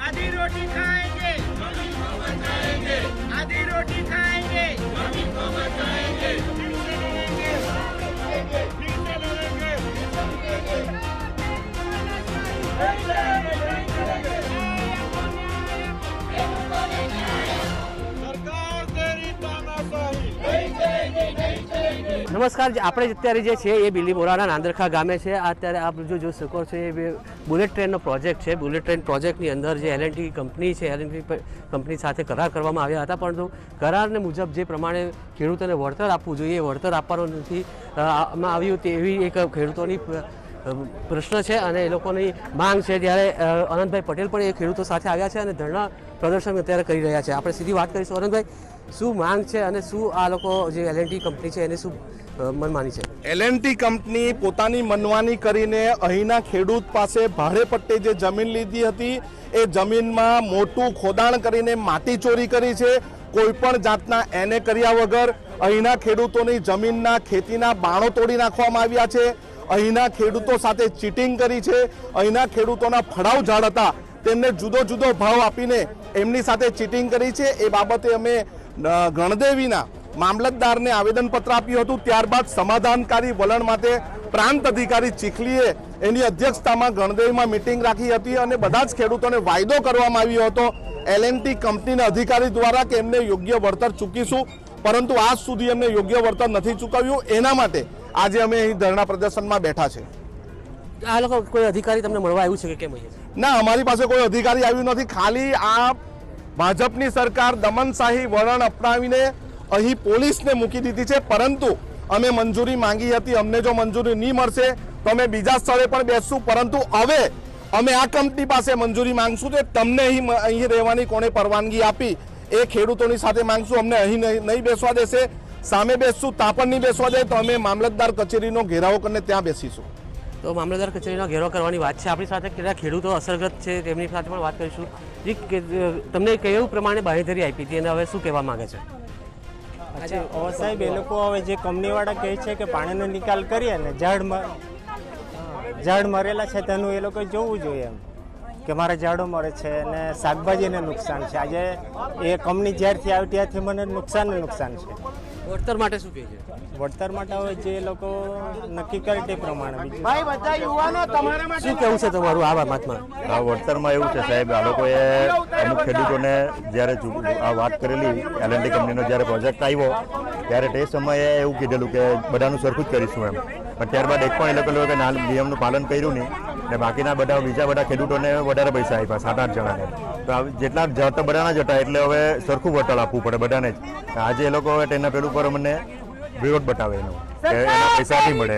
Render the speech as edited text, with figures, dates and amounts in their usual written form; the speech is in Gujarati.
आधी रोटी खाएंगे, जमीन को बचाएंगे। आधी रोटी खाएंगे, जमीन को बचाएंगे। फिर से लड़ेंगे, फिर से लड़ेंगे, सरकार तेरी तानाशाही नहीं चलेगी, नहीं चलेगी। નમસ્કાર, આપણે અત્યારે જે છે એ બિલીમોરાના નાંદરખા ગામે છે. અત્યારે આપ જોઈ શકો છો એ બુલેટ ટ્રેનનો પ્રોજેક્ટ છે. બુલેટ ટ્રેન પ્રોજેક્ટની અંદર જે એલએનટી કંપની છે, એલએનટી કંપની સાથે કરાર કરવામાં આવ્યા હતા, પરંતુ કરારને મુજબ જે પ્રમાણે ખેડૂતોને વળતર આપવું જોઈએ એ વળતર આપવાનું નથી આવ્યું તેવી એક ખેડૂતોની પ્રશ્ન છે અને એ લોકોની માંગ છે. ત્યારે અનંતભાઈ પટેલ પણ એ ખેડૂતો સાથે આવ્યા છે અને ધરણા પ્રદર્શન અત્યારે કરી રહ્યા છે. આપણે સીધી વાત કરીશું. અનંતભાઈ, શું માંગ છે અને શું આ લોકો જે એલએનટી કંપની છે એને શું મનમાની છે? એલએનટી કંપની પોતાની મનમાની કરીને અહીંના ખેડૂત પાસે ભાડે પટ્ટે જે જમીન લીધી હતી એ જમીનમાં મોટું ખોદાણ કરીને માટી ચોરી કરી છે. કોઈ પણ જાતના એને કર્યા વગર અહીંના ખેડૂતોની જમીનના ખેતીના બાણો તોડી નાખવામાં આવ્યા છે. અહીંના ખેડૂતો સાથે ચીટિંગ કરી છે. અહીંના ખેડૂતોના ફળાવ ઝાડ હતા તેમને જુદો જુદો ભાવ આપીને એમની સાથે ચીટિંગ કરી છે. એ બાબતે અમે ગણદેવીના મામલતદારને આવેદનપત્ર આપ્યું હતું. ત્યારબાદ સમાધાનકારી વલણ માટે પ્રાંત અધિકારી ચીખલીએ એની અધ્યક્ષતામાં ગણદેવીમાં મિટિંગ રાખી હતી અને બધા જ ખેડૂતોને વાયદો કરવામાં આવ્યો હતો એલએનટી કંપનીના અધિકારી દ્વારા કે એમને યોગ્ય વળતર ચૂકીશું, પરંતુ આજ સુધી એમને યોગ્ય વળતર નથી ચૂકવ્યું. એના માટે આજે અમે અહીં ધરણા પ્રદર્શનમાં બેઠા છે. આ લોકો કોઈ અધિકારી તમને મળવા આવ્યું છે કે કેમ? ના, અમારી પાસે કોઈ અધિકારી આવ્યું નથી. ખાલી આ ભાજપની સરકાર દમનશાહી વલણ અપનાવીને અહીં પોલીસને મૂકી દીધી છે. પરંતુ અમે મંજૂરી માંગી હતી, અમને જો મંજૂરી નહીં મળશે તો અમે બીજા સ્થળે પણ બેસશું. પરંતુ હવે અમે આ કંપની પાસે મંજૂરી માંગશું કે તમને અહીં રહેવાની કોને પરવાનગી આપી એ ખેડૂતોની સાથે માંગશું. અમને અહીં નહીં બેસવા દેશે, સામે બેસશું. ત્યાં પણ નહીં બેસવા દે તો અમે મામલતદાર કચેરીનો ઘેરાવો કરીને ત્યાં બેસીશું. તો મામલતદાર કચેરીનો ઘેરો કરવાની વાત છે. આપણી સાથે કેટલા ખેડૂતો અસરગ્રસ્ત છે તેમની સાથે પણ વાત કરીશું. તમને કેવું પ્રમાણે બાંહેધરી આપી હતી અને હવે શું કહેવા માંગે છે? સાહેબ, એ લોકો હવે જે કંપનીવાળા કહે છે કે પાણીનો નિકાલ કરીએ ને ઝાડ મરેલા છે તેનું એ લોકો જોવું જોઈએ એમ કે મારા ઝાડો મરે છે અને શાકભાજીને નુકસાન છે. આજે એ કંપની જ્યારથી આવી ત્યારથી મને નુકસાન છે. વળતર માટે શું કહે છે? વળતર માટે હવે જે લોકો નક્કી કરે તે પ્રમાણે શું કેવું છે તમારું આ બાબતમાં? આ વળતરમાં એવું છે સાહેબ, આ લોકોએ અમુક ખેડૂતોને જ્યારે આ વાત કરેલી એલએનટી કંપનીનો જ્યારે પ્રોજેક્ટ આવ્યો ત્યારે તે સમયે એવું કીધેલું કે બધાનું સરખું જ કરીશું એમ, પણ ત્યારબાદ એક પણ એ લોકો કે નિયમનું પાલન કર્યું નહીં ને બાકીના બીજા બધા ખેડૂતોને વધારે પૈસા આપ્યા, 7-8 જણાને. તો જેટલા જતા બધાના જ હતા એટલે હવે સરખું વળતર આપવું પડે બધાને જ. આજે એ લોકો હવે તેના પેલું પર મને વિરોધ બતાવે એનો કે એના પૈસા નહીં મળે.